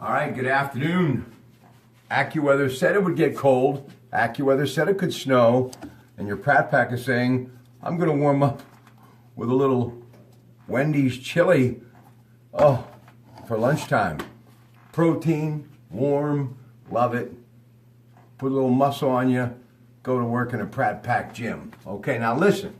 All right, good afternoon. AccuWeather said it would get cold. AccuWeather said it could snow. And your Pratt Pack is saying, I'm going to warm up with a little Wendy's chili. Oh, for lunchtime. Protein, warm, love it. Put a little muscle on you. Go to work in a Pratt Pack gym. Okay, now listen.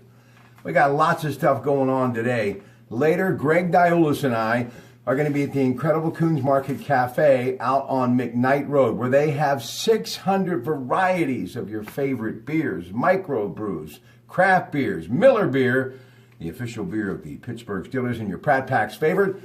We got lots of stuff going on today. Later, Greg Diolis and I are going to be at the Incredible Coons Market Cafe out on McKnight Road, where they have 600 varieties of your favorite beers, microbrews, craft beers, Miller beer, the official beer of the Pittsburgh Steelers, and your Pratt Pack's favorite.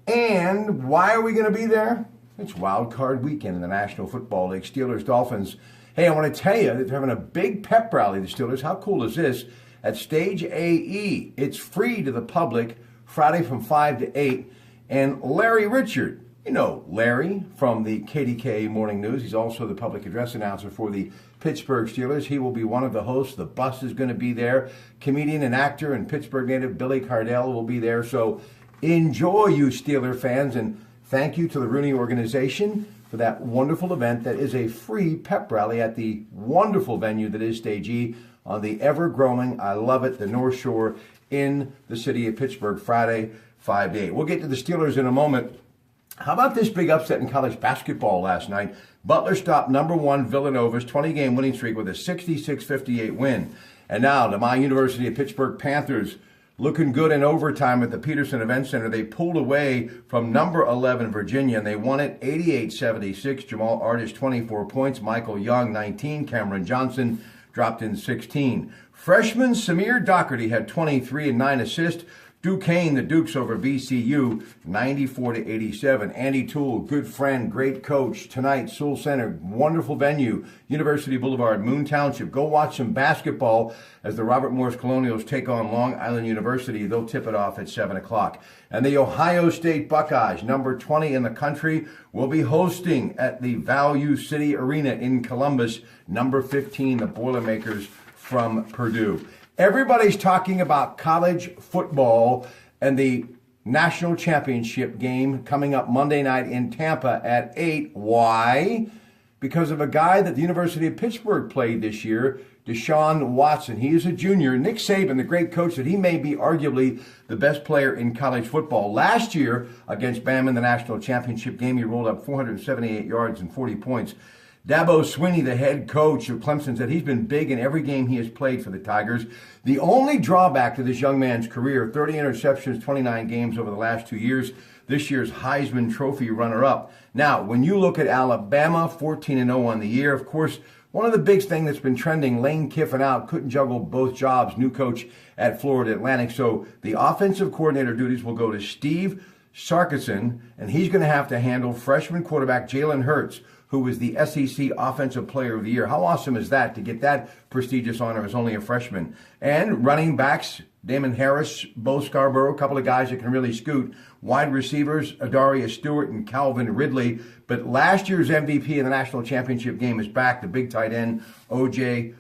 And why are we going to be there? It's Wild Card Weekend in the National Football League. Steelers, Dolphins. Hey, I want to tell you that they're having a big pep rally, the Steelers. How cool is this? At Stage AE. It's free to the public, Friday from 5 to 8. And Larry Richard, you know Larry from the KDK Morning News. He's also the public address announcer for the Pittsburgh Steelers. He will be one of the hosts. The bus is going to be there. Comedian and actor and Pittsburgh native Billy Cardell will be there. So enjoy, you Steeler fans, and thank you to the Rooney organization for that wonderful event that is a free pep rally at the wonderful venue that is Stage E on the ever-growing, I love it, the North Shore in the city of Pittsburgh, Friday, 5 to 8. We'll get to the Steelers in a moment. How about this big upset in college basketball last night? Butler stopped number one Villanova's 20-game winning streak with a 66-58 win. And now the my University of Pittsburgh Panthers looking good in overtime at the Peterson Event Center. They pulled away from number 11 Virginia, and they won it 88-76. Jamal Artist, 24 points. Michael Young, 19. Cameron Johnson dropped in 16. Freshman Samir Doherty had 23 and 9 assists. Duquesne, the Dukes over VCU, 94-87. Andy Toole, good friend, great coach. Tonight, Sewell Center, wonderful venue. University Boulevard, Moon Township. Go watch some basketball as the Robert Morris Colonials take on Long Island University. They'll tip it off at 7 o'clock. And the Ohio State Buckeyes, number 20 in the country, will be hosting at the Value City Arena in Columbus, number 15, the Boilermakers from Purdue. Everybody's talking about college football and the national championship game coming up Monday night in Tampa at 8. Why? Because of a guy that the University of Pittsburgh played this year, Deshaun Watson. He is a junior. Nick Saban, the great coach, that he may be arguably the best player in college football. Last year against Bama in the national championship game, he rolled up 478 yards and 40 points. Dabo Swinney, the head coach of Clemson, said he's been big in every game he has played for the Tigers. The only drawback to this young man's career, 30 interceptions, 29 games over the last 2 years, this year's Heisman Trophy runner-up. Now, when you look at Alabama, 14-0 on the year, of course, one of the big things that's been trending, Lane Kiffin out, couldn't juggle both jobs, new coach at Florida Atlantic. So the offensive coordinator duties will go to Steve Sarkisian, and he's going to have to handle freshman quarterback Jalen Hurts, who was the SEC Offensive Player of the Year. How awesome is that to get that prestigious honor as only a freshman? And running backs, Damon Harris, Bo Scarborough, a couple of guys that can really scoot. Wide receivers, Adarius Stewart and Calvin Ridley. But last year's MVP in the national championship game is back, the big tight end, O.J.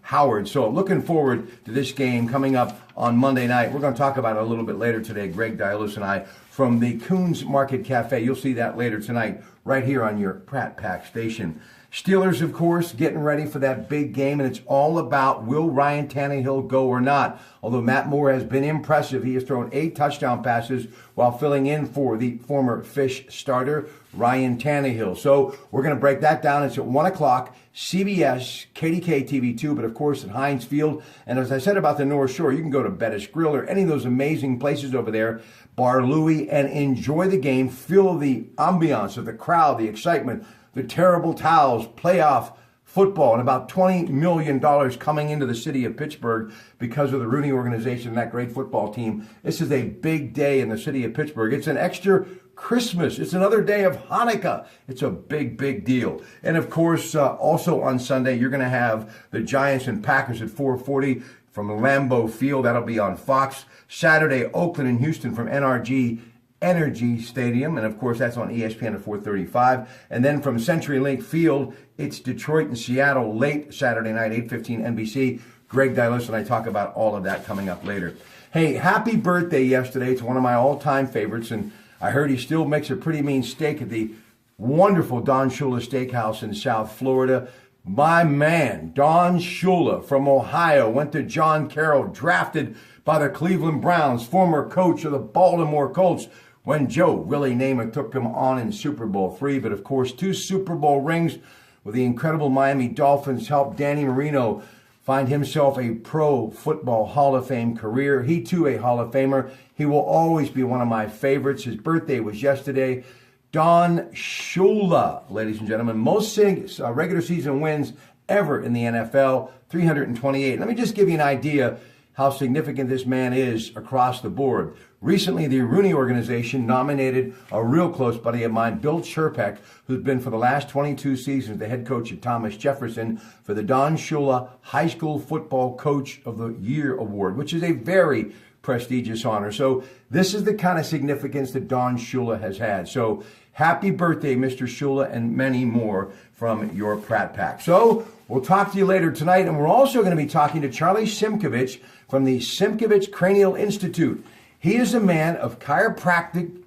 Howard. So looking forward to this game coming up on Monday night. We're going to talk about it a little bit later today, Greg Diolis and I, from the Coons Market Cafe. You'll see that later tonight right here on your Pratt Pack station. Steelers, of course, getting ready for that big game, and it's all about will Ryan Tannehill go or not. Although Matt Moore has been impressive, he has thrown 8 touchdown passes while filling in for the former Fish starter, Ryan Tannehill. So we're going to break that down. It's at 1 o'clock, CBS, KDK TV2, but of course at Heinz Field. And as I said about the North Shore, you can go to Bettis Grill or any of those amazing places over there, Bar Louie, and enjoy the game. Feel the ambiance of the crowd, the excitement, the terrible towels, playoff football, and about $20 million coming into the city of Pittsburgh because of the Rooney organization and that great football team. This is a big day in the city of Pittsburgh. It's an extra Christmas. It's another day of Hanukkah. It's a big, big deal. And of course, also on Sunday, you're going to have the Giants and Packers at 4:40 from Lambeau Field. That'll be on Fox. Saturday, Oakland and Houston from NRG Energy Stadium, and of course that's on ESPN at 4:35. And then from CenturyLink Field, it's Detroit and Seattle late Saturday night, 8:15 NBC. Greg Diolis and I talk about all of that coming up later. Hey, happy birthday yesterday to one of my all-time favorites, and I heard he still makes a pretty mean steak at the wonderful Don Shula Steakhouse in South Florida. My man, Don Shula from Ohio, went to John Carroll, drafted by the Cleveland Browns, former coach of the Baltimore Colts, when Joe Willie Namath took him on in Super Bowl III. But of course, 2 Super Bowl rings with the incredible Miami Dolphins helped Danny Marino find himself a Pro Football Hall of Fame career. He too a Hall of Famer. He will always be one of my favorites. His birthday was yesterday. Don Shula, ladies and gentlemen, most regular season wins ever in the NFL, 328. Let me just give you an idea how significant this man is across the board. Recently, the Rooney organization nominated a real close buddy of mine, Bill Sherpack, who's been for the last 22 seasons the head coach at Thomas Jefferson, for the Don Shula High School Football Coach of the Year Award, which is a very prestigious honor. So this is the kind of significance that Don Shula has had. So happy birthday, Mr. Shula, and many more from your Pratt Pack. So we'll talk to you later tonight, and we're also going to be talking to Charlie Simkovich from the Simkovich Cranial Institute. He is a man of chiropractic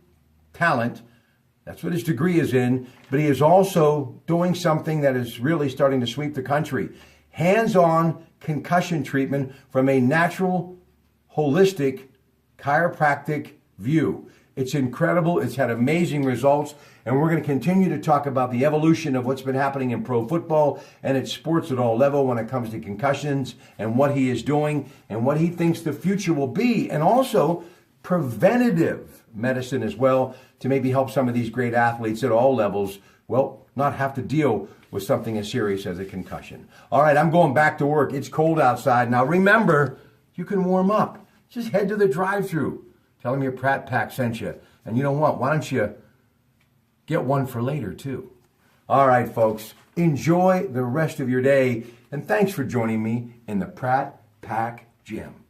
talent. That's what his degree is in, but he is also doing something that is really starting to sweep the country. Hands-on concussion treatment from a natural, holistic chiropractic view. It's incredible. It's had amazing results. And we're going to continue to talk about the evolution of what's been happening in pro football and its sports at all level when it comes to concussions and what he is doing and what he thinks the future will be. And also preventative medicine as well to maybe help some of these great athletes at all levels, well, not have to deal with something as serious as a concussion. All right, I'm going back to work. It's cold outside. Now remember, you can warm up. Just head to the drive-thru. Tell them your Pratt Pack sent you. And you know what? Why don't you get one for later, too? All right, folks. Enjoy the rest of your day. And thanks for joining me in the Pratt Pack Gym.